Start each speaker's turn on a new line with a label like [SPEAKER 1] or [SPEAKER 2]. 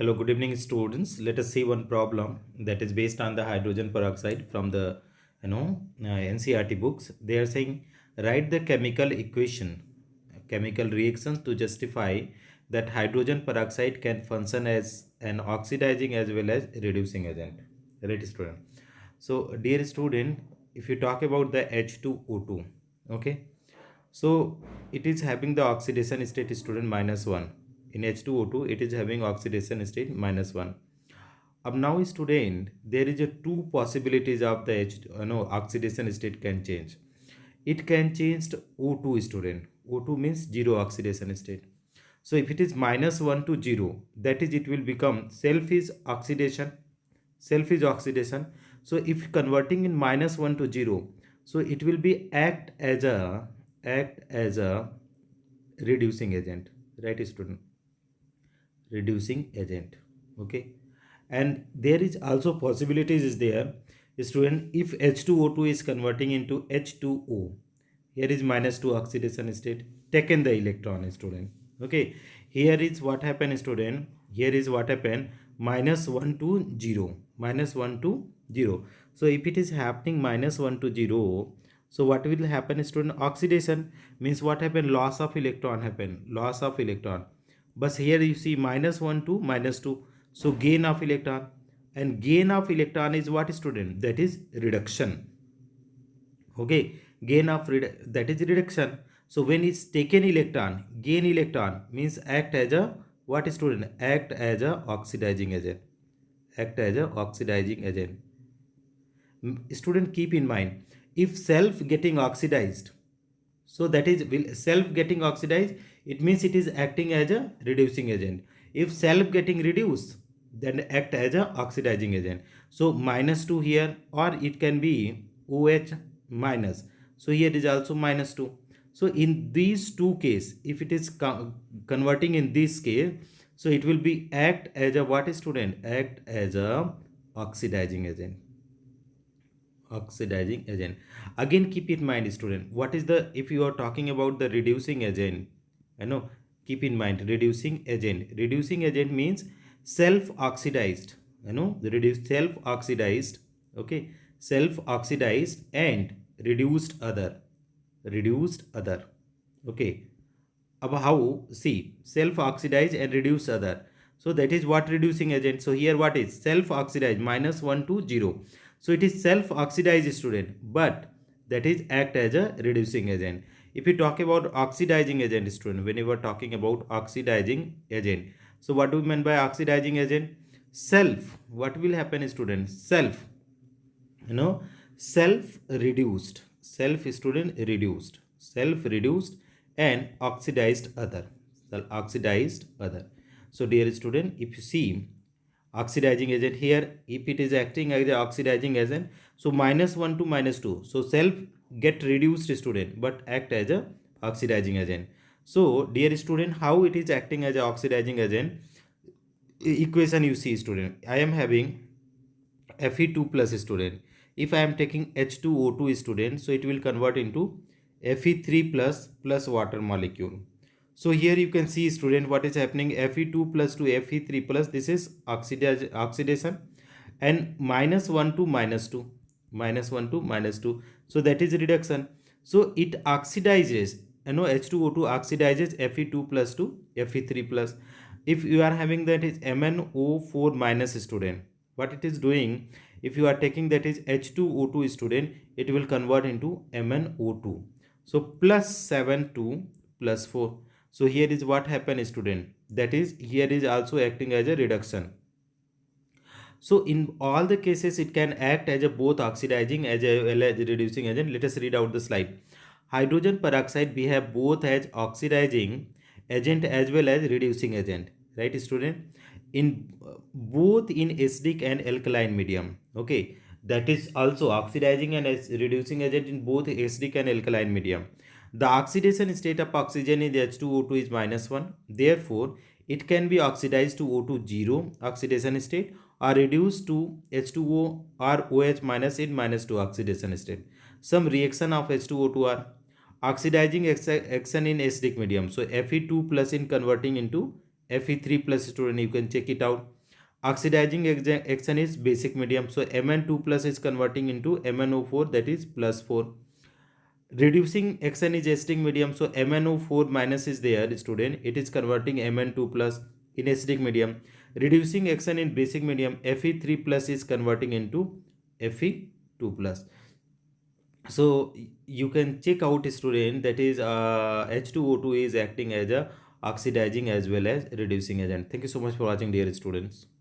[SPEAKER 1] Hello, good evening, students. Let us see one problem that is based on the hydrogen peroxide from the NCRT books. They are saying write the chemical equation, chemical reactions to justify that hydrogen peroxide can function as an oxidizing as well as reducing agent. Right, student. So, dear student, if you talk about the H2O2, okay, so it is having the oxidation state student -1. In H2O2, it is having oxidation state -1. Now student, there is a two possibilities of the oxidation state can change. It can change to O2 student. O2 means zero oxidation state. So if it is -1 to 0, that is it will become self is oxidation. Self is oxidation. So if converting in -1 to 0, so it will be act as a reducing agent, right student? Reducing agent, okay. And there is also possibilities is there, student, if H2O2 is converting into H2O. Here is -2 oxidation state, taken the electron, student, okay. Here is what happened, student. Here is what happened, -1 to 0, -1 to 0. So if it is happening -1 to 0, so what will happen, student? Oxidation means what happened? Loss of electron happen, loss of electron. But here you see -1 to -2, so gain of electron. And gain of electron is what, student? That is reduction, okay. Gain of that is reduction. So when it's taken electron, gain electron means act as a what, student? Act as a oxidizing agent, act as a oxidizing agent. Student, keep in mind, if self getting oxidized, so that is will self getting oxidized, it means it is acting as a reducing agent. If self getting reduced, then act as a oxidizing agent. So -2 here, or it can be OH minus. So here is also -2. So in these two case, if it is converting in this case, so it will be act as a what, student? Act as a oxidizing agent, oxidizing agent. Again, keep in mind, student, what is the, if you are talking about the reducing agent, keep in mind, reducing agent means self oxidized, the reduced, self oxidized, okay, self oxidized and reduced other, okay. About how, see, self oxidize and reduce other, so that is what reducing agent. So here what is self oxidize, -1 to 0. So it is self oxidized, student, but that is act as a reducing agent. If you talk about oxidizing agent, student, when you are talking about oxidizing agent, so what do we mean by oxidizing agent? Self, what will happen, student? Self, you know self reduced, self reduced and oxidized other, so dear student, if you see oxidizing agent here, if it is acting as a oxidizing agent, so -1 to -2, so self get reduced, student, but act as a oxidizing agent. So dear student, how it is acting as a oxidizing agent? Equation you see, student, I am having Fe2 plus, student. If I am taking H2O2, student, so it will convert into Fe3 plus water molecule. So here you can see, student, what is happening. Fe2 plus to Fe3 plus, this is oxidation, and -1 to -2, -1 to -2, so that is reduction. So it oxidizes, H2O2 oxidizes Fe2 plus to Fe3 plus. If you are having that is MnO4 minus, student, what it is doing, if you are taking that is H2O2, student, it will convert into MnO2. So +7 to +4. So here is what happened, student, that is here is also acting as a reduction. So in all the cases, it can act as a both oxidizing as well as reducing agent. Let us read out the slide. Hydrogen peroxide behave both as oxidizing agent as well as reducing agent, right, student? In both in acidic and alkaline medium, okay. That is also oxidizing and as reducing agent in both acidic and alkaline medium. The oxidation state of oxygen in H2O2 is -1. Therefore, it can be oxidized to O2 0 oxidation state, or reduced to H2O or OH minus in -2 oxidation state. Some reaction of H2O2 are oxidizing action in acidic medium. So Fe2 plus in converting into Fe3 plus student, you can check it out. Oxidizing action is basic medium, so Mn2 plus is converting into MnO4, that is plus 4. Reducing action is acidic medium, so MnO4 minus is there student, it is converting Mn2 plus in acidic medium. Reducing action in basic medium, Fe3 plus is converting into Fe2 plus. So you can check out student, that is H2O2 is acting as a oxidizing as well as reducing agent. Thank you so much for watching dear students.